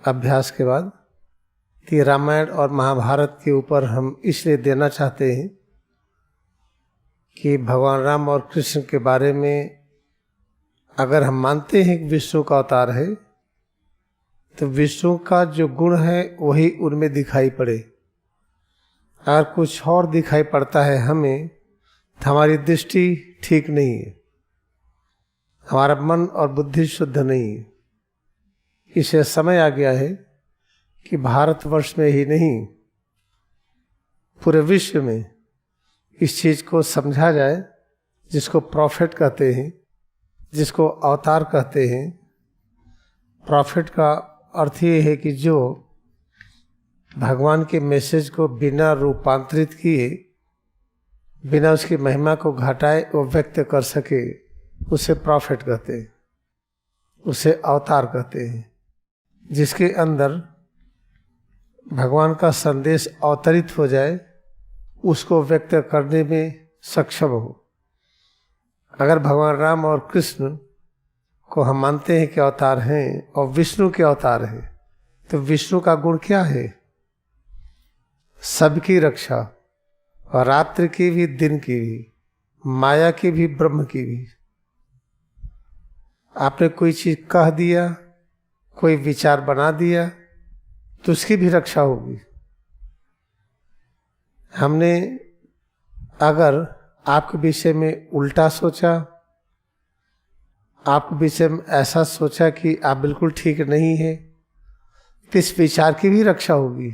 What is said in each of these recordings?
अभ्यास के बाद कि रामायण और महाभारत के ऊपर हम इसलिए देना चाहते हैं कि भगवान राम और कृष्ण के बारे में अगर हम मानते हैं कि विष्णु का अवतार है तो विष्णु का जो गुण है वही उनमें दिखाई पड़े। अगर कुछ और दिखाई पड़ता है हमें तो हमारी दृष्टि ठीक नहीं है, हमारा मन और बुद्धि शुद्ध नहीं है। इसे समय आ गया है कि भारतवर्ष में ही नहीं पूरे विश्व में इस चीज को समझा जाए, जिसको प्रॉफिट कहते हैं, जिसको अवतार कहते हैं। प्रॉफिट का अर्थ ये है कि जो भगवान के मैसेज को बिना रूपांतरित किए, बिना उसकी महिमा को घटाए वो व्यक्त कर सके, उसे प्रॉफिट कहते हैं, उसे अवतार कहते हैं। जिसके अंदर भगवान का संदेश अवतरित हो जाए, उसको व्यक्त करने में सक्षम हो। अगर भगवान राम और कृष्ण को हम मानते हैं कि अवतार हैं और विष्णु के अवतार हैं, तो विष्णु का गुण क्या है? सबकी रक्षा, और रात्रि की भी, दिन की भी, माया की भी, ब्रह्म की भी। आपने कोई चीज कह दिया, कोई विचार बना दिया तो उसकी भी रक्षा होगी। हमने अगर आपके विषय में उल्टा सोचा, आपके विषय में ऐसा सोचा कि आप बिल्कुल ठीक नहीं है, तो इस विचार की भी रक्षा होगी।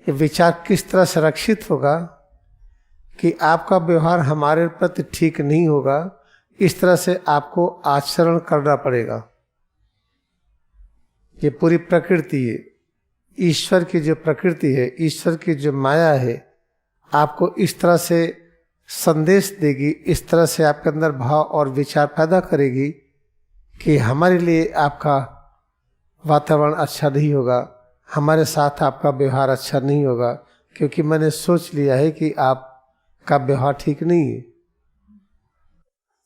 ये विचार किस तरह संरक्षित होगा कि आपका व्यवहार हमारे प्रति ठीक नहीं होगा, इस तरह से आपको आचरण करना पड़ेगा। ये पूरी प्रकृति है, ईश्वर की जो प्रकृति है, ईश्वर की जो माया है, आपको इस तरह से संदेश देगी, इस तरह से आपके अंदर भाव और विचार पैदा करेगी कि हमारे लिए आपका वातावरण अच्छा नहीं होगा, हमारे साथ आपका व्यवहार अच्छा नहीं होगा, क्योंकि मैंने सोच लिया है कि आपका व्यवहार ठीक नहीं है।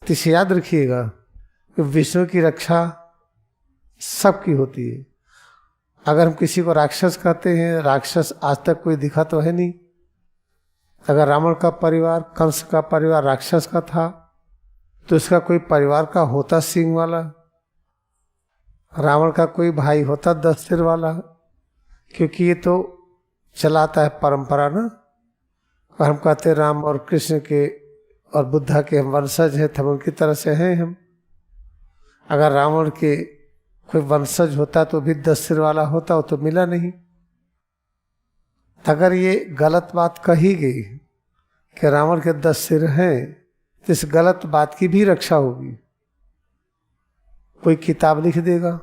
तो इसे याद रखिएगा कि विष्णु की रक्षा सबकी होती है। अगर हम किसी को राक्षस कहते हैं, राक्षस आज तक कोई दिखा तो है नहीं। अगर रावण का परिवार, कंस का परिवार राक्षस का था तो उसका कोई परिवार का होता सिंह वाला, रावण का कोई भाई होता 10 सिर वाला, क्योंकि ये तो चलाता है परंपरा ना। और हम कहते राम और कृष्ण के और बुद्धा के हम वंशज हैं, तो हम उनकी तरह से हैं हम। अगर रावण के कोई वंशज होता तो भी 10 सिर वाला होता, वो तो मिला नहीं। अगर ये गलत बात कही गई कि रावण के 10 सिर हैं, तो इस गलत बात की भी रक्षा होगी। कोई किताब लिख देगा,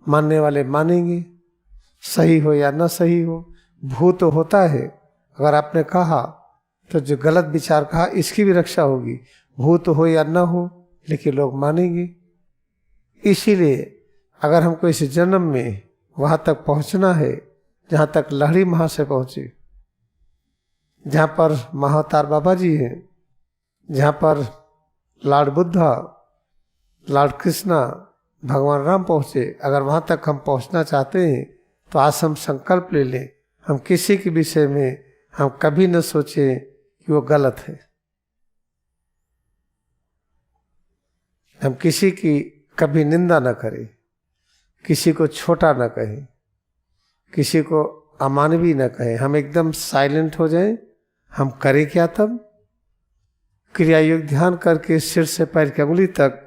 मानने वाले मानेंगे, सही हो या ना सही हो। भूत तो होता है, अगर आपने कहा तो जो गलत विचार कहा इसकी भी रक्षा होगी। भूत हो या ना हो, लेकिन लोग मानेंगे। इसीलिए अगर हमको इस जन्म में वहां तक पहुंचना है जहां तक लहरी महाशय पहुंचे, जहां पर महाअवतार बाबा जी हैं, जहां पर लॉर्ड बुद्धा, लॉर्ड कृष्णा, भगवान राम पहुंचे, अगर वहां तक हम पहुंचना चाहते हैं तो आज हम संकल्प ले लें, हम किसी के विषय में हम कभी न सोचें कि वो गलत है। हम किसी की कभी निंदा न करें, किसी को छोटा न कहें, किसी को अमानवीय न कहें। हम एकदम साइलेंट हो जाएं। हम करें क्या तब? क्रिया योग ध्यान करके सिर से पैर की अंगुली तक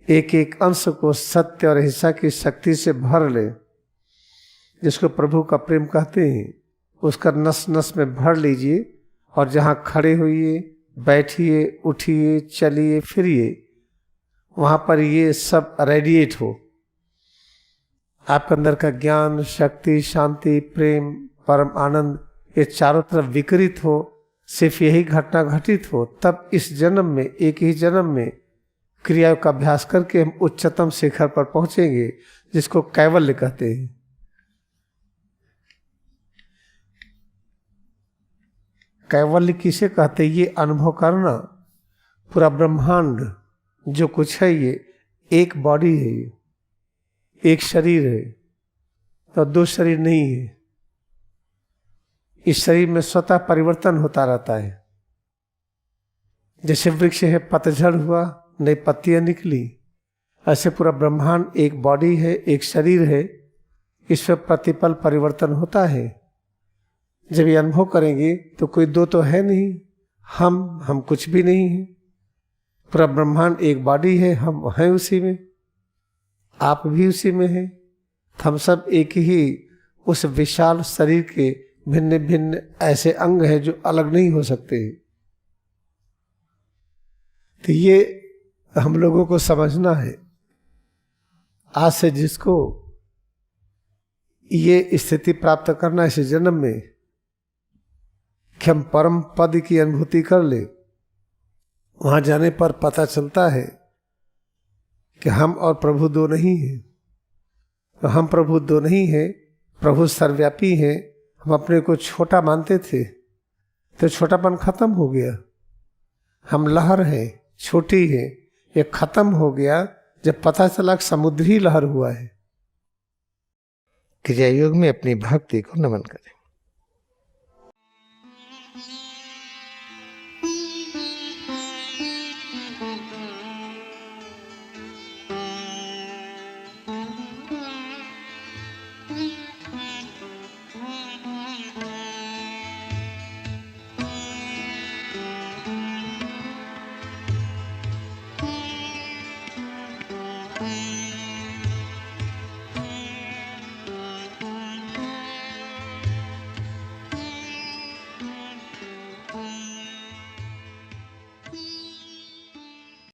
एक एक अंश को सत्य और अहिंसा की शक्ति से भर ले, जिसको प्रभु का प्रेम कहते हैं। उसका नस नस में भर लीजिए और जहां खड़े होइए, बैठिए, उठिए, चलिए, फिरिए, वहां पर ये सब रेडिएट हो। आपके अंदर का ज्ञान, शक्ति, शांति, प्रेम, परम आनंद, ये चारों तरफ विकृत हो, सिर्फ यही घटना घटित हो, तब इस जन्म में, एक ही जन्म में क्रिया का अभ्यास करके हम उच्चतम शिखर पर पहुंचेंगे, जिसको कैवल्य कहते हैं। कैवल्य किसे कहते हैं? ये अनुभव करना, पूरा ब्रह्मांड जो कुछ है ये एक बॉडी है, एक शरीर है तो दो शरीर नहीं है। इस शरीर में स्वतः परिवर्तन होता रहता है। जैसे वृक्ष है, पतझड़ हुआ, नई पत्तियां निकली, ऐसे पूरा ब्रह्मांड एक बॉडी है, एक शरीर है, इसमें प्रतिपल परिवर्तन होता है। जब ये अनुभव करेंगे तो कोई दो तो है नहीं, हम कुछ भी नहीं है। पूरा ब्रह्मांड एक बॉडी है, हम हैं उसी में, आप भी उसी में हैं। हम सब एक ही उस विशाल शरीर के भिन्न भिन्न ऐसे अंग हैं जो अलग नहीं हो सकते। तो ये हम लोगों को समझना है। आज से जिसको ये स्थिति प्राप्त करना है इस जन्म में कि हम परम पद की अनुभूति कर ले, वहां जाने पर पता चलता है कि हम और प्रभु दो नहीं हैं। तो हम प्रभु दो नहीं हैं, प्रभु सर्वव्यापी हैं। हम अपने को छोटा मानते थे तो छोटापन खत्म हो गया। हम लहर हैं, छोटी है, ये खत्म हो गया जब पता चला कि समुद्री लहर हुआ है। क्रिया योग में अपनी भक्ति को नमन करें।